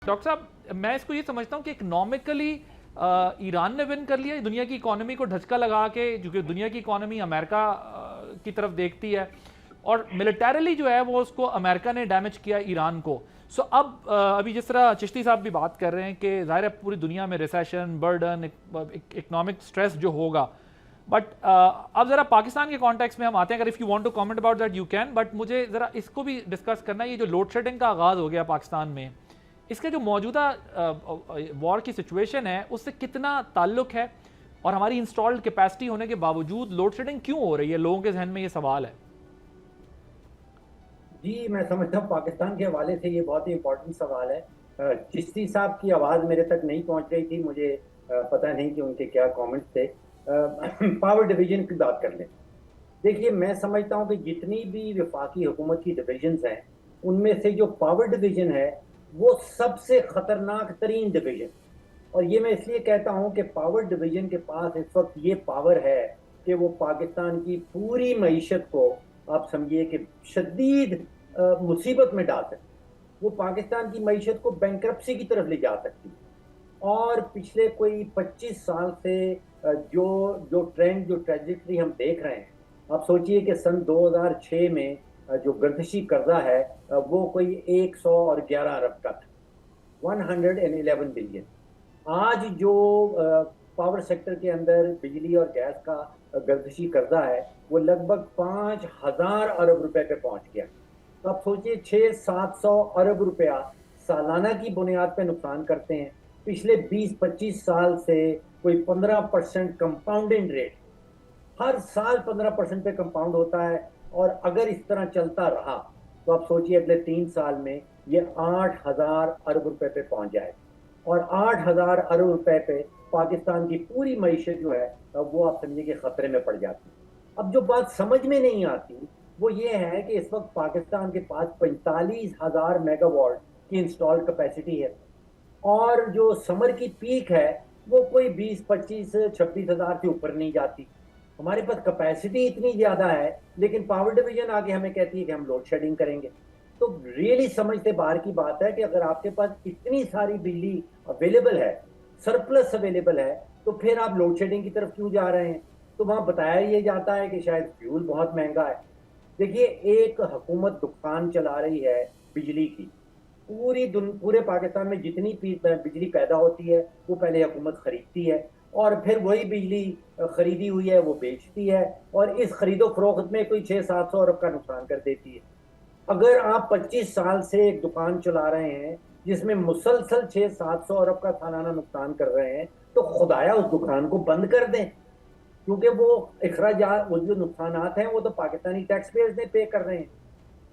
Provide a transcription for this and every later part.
Doctor साहब, मैं इसको ये समझता हूँ कि इकोनॉमिकली ईरान ने विन कर लिया दुनिया की इकोनॉमी को धचका लगा के, क्योंकि दुनिया की इकोनॉमी अमेरिका की तरफ देखती है, और मिलिटरीली जो है वो उसको अमेरिका ने डैमेज किया ईरान को। सो अब अभी जिस तरह चिश्ती साहब भी बात कर रहे हैं कि ज़ाहिर है पूरी दुनिया में रिसेशन, बर्डन, इकोनॉमिक स्ट्रेस जो होगा, बट अब ज़रा पाकिस्तान के कॉन्टेक्स्ट में हम आते हैं। अगर if you want to comment about that you can, but मुझे ज़रा इसको भी डिस्कस करना है। ये जो लोड शेडिंग का आगाज़ हो गया पाकिस्तान में, इसके जो मौजूदा वॉर की सिचुएशन है उससे कितना ताल्लुक है, और हमारी इंस्टॉल्ड कैपेसिटी होने के बावजूद लोड शेडिंग क्यों हो रही है? लोगों के जहन में ये सवाल है। जी, मैं समझता हूँ पाकिस्तान के हवाले से ये बहुत ही इम्पोर्टेंट सवाल है। चिश्ती साहब की आवाज़ मेरे तक नहीं पहुंच रही थी, मुझे पता नहीं कि उनके क्या कमेंट्स थे। पावर डिवीजन की बात कर लें। देखिए, मैं समझता हूँ कि जितनी भी वफाकी हुकूमत की डिविजन्स हैं, उनमें से जो पावर डिवीजन है वो सबसे खतरनाक तरीन डिवीजन। और ये मैं इसलिए कहता हूँ कि पावर डिवीजन के पास इस वक्त ये पावर है कि वो पाकिस्तान की पूरी मईशत को, आप समझिए कि शदीद मुसीबत में डाल सकती, वो पाकिस्तान की मईशत को बैंक्रप्सी की तरफ ले जा सकती है। और पिछले कोई 25 साल से जो जो ट्रेंड, जो ट्रेजेक्टरी हम देख रहे हैं, आप सोचिए कि सन 2006 में जो गर्दिशी कर्जा है वो कोई 111 अरब का था, 111 बिलियन। आज जो पावर सेक्टर के अंदर बिजली और गैस का गर्दिशी कर्जा है वो लगभग 5,000 अरब रुपए पे पहुंच गया। तो आप सोचिए, 600-700 अरब रुपया सालाना की बुनियाद पे नुकसान करते हैं। पिछले 20-25 साल से कोई 15% कंपाउंडिंग रेट, हर साल 15% पे कंपाउंड होता है। और अगर इस तरह चलता रहा तो आप सोचिए अगले 3 साल में ये 8,000 अरब रुपए पे पहुंच जाए, और 8,000 अरब रुपए पे पाकिस्तान की पूरी मईशत जो है वो आप समझिए कि खतरे में पड़ जाती है। अब जो बात समझ में नहीं आती वो ये है कि इस वक्त पाकिस्तान के पास 45,000 मेगावाट की इंस्टॉल्ड कैपेसिटी है, और जो समर की पीक है वो कोई 20-25-26,000 से ऊपर नहीं जाती। हमारे पास कैपेसिटी इतनी ज्यादा है, लेकिन पावर डिवीजन आगे हमें कहती है कि हम लोड शेडिंग करेंगे। तो रियली समझ से बाहर की बात है कि अगर आपके पास इतनी सारी बिजली अवेलेबल है, सरप्लस अवेलेबल है, तो फिर आप लोड शेडिंग की तरफ क्यों जा रहे हैं? तो वहां बताया ये जाता है कि शायद फ्यूल बहुत महंगा है। देखिए, एक हुकूमत दुकान चला रही है बिजली की, पूरे पाकिस्तान में जितनी बिजली पैदा होती है वो पहले हुकूमत खरीदती है, और फिर वही बिजली खरीदी हुई है वो बेचती है, और इस खरीदो फरोख्त में कोई 600-700 अरब का नुकसान कर देती है। अगर आप 25 साल से एक दुकान चला रहे हैं जिसमें मुसलसल 600-700 अरब का सालाना नुकसान कर रहे हैं, तो खुदाया उस दुकान को बंद कर दें, क्योंकि वो अखराजात, वो जो नुकसानात हैं वो तो पाकिस्तानी टैक्स पेयर्स ने पे कर रहे हैं।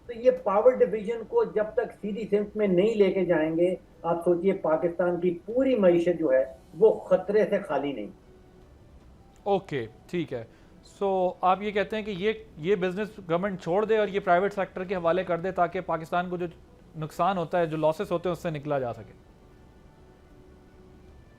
तो ये पावर डिवीजन को जब तक सीधी सिंक में नहीं लेके जाएंगे, आप सोचिए पाकिस्तान की पूरी मईशत जो है वो खतरे से खाली नहीं। ओके, ठीक है। सो आप ये कहते हैं कि ये बिजनेस गवर्नमेंट छोड़ दे और ये प्राइवेट सेक्टर के हवाले कर दे, ताकि पाकिस्तान को जो नुकसान होता है, जो लॉसेस होते हैं, उससे निकला जा सके।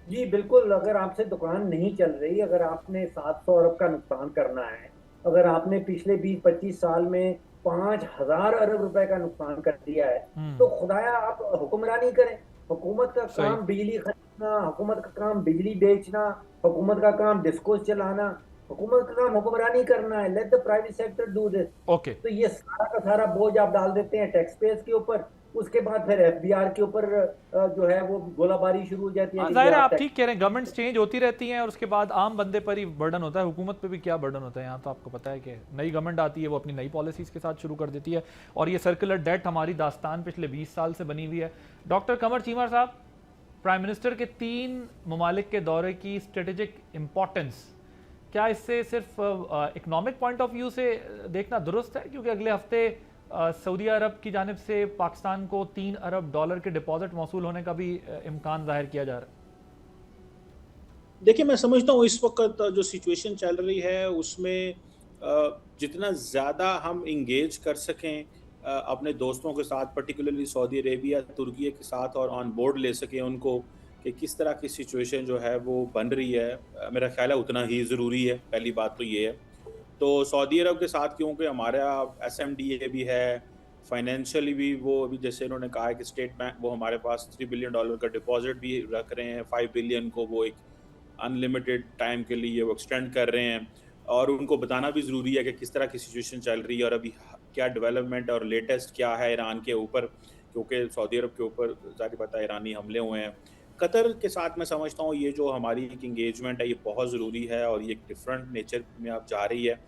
जी बिल्कुल, अगर आपसे दुकान नहीं चल रही, अगर आपने 700 अरब का नुकसान करना है, अगर आपने पिछले 20-25 साल में 5,000 अरब रुपए का नुकसान कर दिया है, तो खुदाया आप हुक्मरानी करें। हुकूमत का सही। काम बिजली खरीदना, हुकूमत का काम बिजली बेचना, हुकूमत का काम डिस्कोस चलाना, हुकूमत का काम हुक्मरानी करना है। Let the private sector do this. Okay. तो ये सारा का सारा बोझ आप डाल देते हैं टैक्स पेयर्स के ऊपर। उसके बाद फिर एफबीआर के ऊपर जो है वो गोलाबारी शुरू हो जाती है हाँ, कि जी जाहिर है, आप आप ठीक टैक्स। कह रहे हैं, गवर्नमेंट्स चेंज होती रहती हैं और उसके बाद आम बंदे पर ही बर्डन होता है। हुकूमत पे भी क्या बर्डन होता है यहाँ, तो आपको पता है कि नई गवर्नमेंट आती है, वो अपनी नई पॉलिसीज़ के साथ शुरू कर देती है, और ये सर्कुलर डेट हमारी दास्तान पिछले 20 साल से बनी हुई है। डॉक्टर कमर चीमर साहब, प्राइम मिनिस्टर के 3 ममालिक के दौरे की स्ट्रेटेजिक इम्पोर्टेंस, क्या इससे सिर्फ इकनॉमिक पॉइंट ऑफ व्यू से देखना दुरुस्त है? क्योंकि अगले हफ्ते सऊदी अरब की जानिब से पाकिस्तान को $3 अरब के डिपॉजिट मौसूल होने का भी इम्कान जाहिर किया जा रहा है। देखिए, मैं समझता हूँ इस वक्त जो सिचुएशन चल रही है उसमें जितना ज़्यादा हम इंगेज कर सकें अपने दोस्तों के साथ, पर्टिकुलरली सऊदी अरेबिया, तुर्की के साथ, और ऑन बोर्ड ले सकें उनको कि किस तरह की सिचुएशन जो है वो बन रही है, मेरा ख्याल है उतना ही ज़रूरी है। पहली बात तो ये है। तो सऊदी अरब के साथ क्योंकि हमारा एसएमडीए भी है, फाइनेंशियली भी वो अभी जैसे उन्होंने कहा है कि स्टेट बैंक वो हमारे पास $3 बिलियन का डिपॉजिट भी रख रहे हैं, 5 बिलियन को वो एक अनलिमिटेड टाइम के लिए वो एक्सटेंड कर रहे हैं, और उनको बताना भी ज़रूरी है कि किस तरह की सिचुएशन चल रही है और अभी क्या डेवलपमेंट और लेटेस्ट क्या है ईरान के ऊपर, क्योंकि सऊदी अरब के ऊपर ज़ाहिर बात है ईरानी हमले हुए हैं। कतर के साथ मैं समझता हूँ ये जो हमारी एक इंगेजमेंट है ये बहुत ज़रूरी है और ये एक डिफरेंट नेचर में अब जा रही है,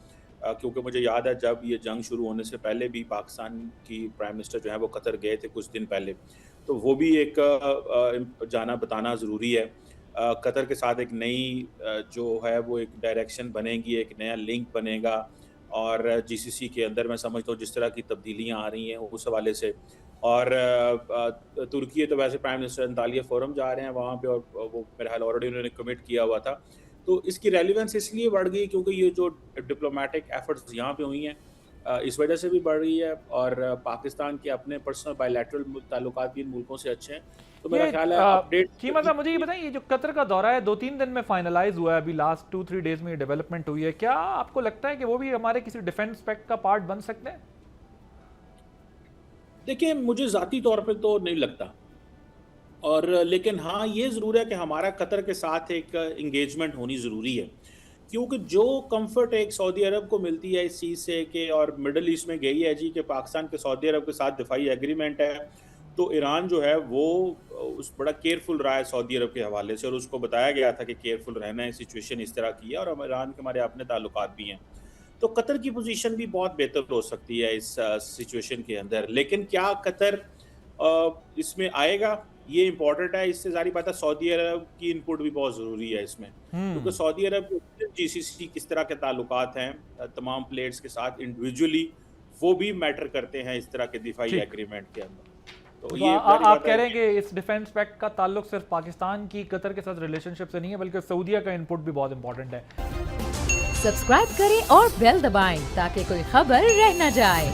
क्योंकि मुझे याद है जब ये जंग शुरू होने से पहले भी पाकिस्तान की प्राइम मिनिस्टर जो है वो कतर गए थे कुछ दिन पहले, तो वो भी एक जाना बताना ज़रूरी है। कतर के साथ एक नई जो है वो एक डायरेक्शन बनेगी, एक नया लिंक बनेगा, और जीसीसी के अंदर मैं समझता हूँ जिस तरह की तब्दीलियाँ आ रही हैं उस हवाले से। और तुर्की तो वैसे प्राइम मिनिस्टर अंतालिया फोरम जा रहे हैं वहाँ पे, और वो मेरे ख्याल ऑलरेडी उन्होंने कमिट किया हुआ था, तो इसकी रेलिवेंस इसलिए बढ़ गई क्योंकि ये जो डिप्लोमेटिक एफर्ट्स यहाँ पे हुई हैं इस वजह से भी बढ़ रही है, और पाकिस्तान के अपने पर्सनल बायलैटरल ताल्लुकात भी इन मुल्कों से अच्छे हैं, तो मेरा ख्याल है अपडेट। चीमा साहब मुझे ये बताइए, ये जो कतर का दौरा है 2-3 दिन में फाइनलाइज हुआ है, अभी लास्ट 2-3 डेज में ये डेवलपमेंट हुई है, क्या आपको लगता है कि वो भी हमारे किसी डिफेंस पैक्ट का पार्ट बन सकते हैं? देखिए मुझे ज़ाती तौर पे तो नहीं लगता, और लेकिन हाँ ये ज़रूर है कि हमारा कतर के साथ एक इंगेजमेंट होनी ज़रूरी है, क्योंकि जो कंफर्ट एक सऊदी अरब को मिलती है इस चीज़ से कि और मिडल ईस्ट में गई है जी कि पाकिस्तान के सऊदी अरब के साथ दिफाई एग्रीमेंट है, तो ईरान जो है वो उस बड़ा केयरफुल रहा है सऊदी अरब के हवाले से, और उसको बताया गया था कि केयरफुल रहना है, सिचुएशन इस तरह की है, और ईरान के हमारे अपने ताल्लुकात भी हैं, तो कतर की पोजीशन भी बहुत बेहतर हो सकती है इस सिचुएशन के अंदर। लेकिन क्या कतर इसमें आएगा ये इम्पोर्टेंट है, इससे जारी बात है सऊदी अरब की इनपुट भी बहुत ज़रूरी है इसमें, क्योंकि सऊदी अरब के जीसीसी किस तरह के ताल्लुकात हैं तमाम प्लेयर्स के साथ इंडिविजुअली, वो भी मैटर करते हैं इस तरह के दिफाई एग्रीमेंट के अंदर। तो ये आप कह रहे हैं कि इस डिफेंस पैक्ट का ताल्लुक सिर्फ पाकिस्तान की कतर के साथ रिलेशनशिप से नहीं है, बल्कि सऊदीया का इनपुट भी बहुत इंपॉर्टेंट है। सब्सक्राइब करें और बेल दबाएं ताकि कोई खबर रह न जाए।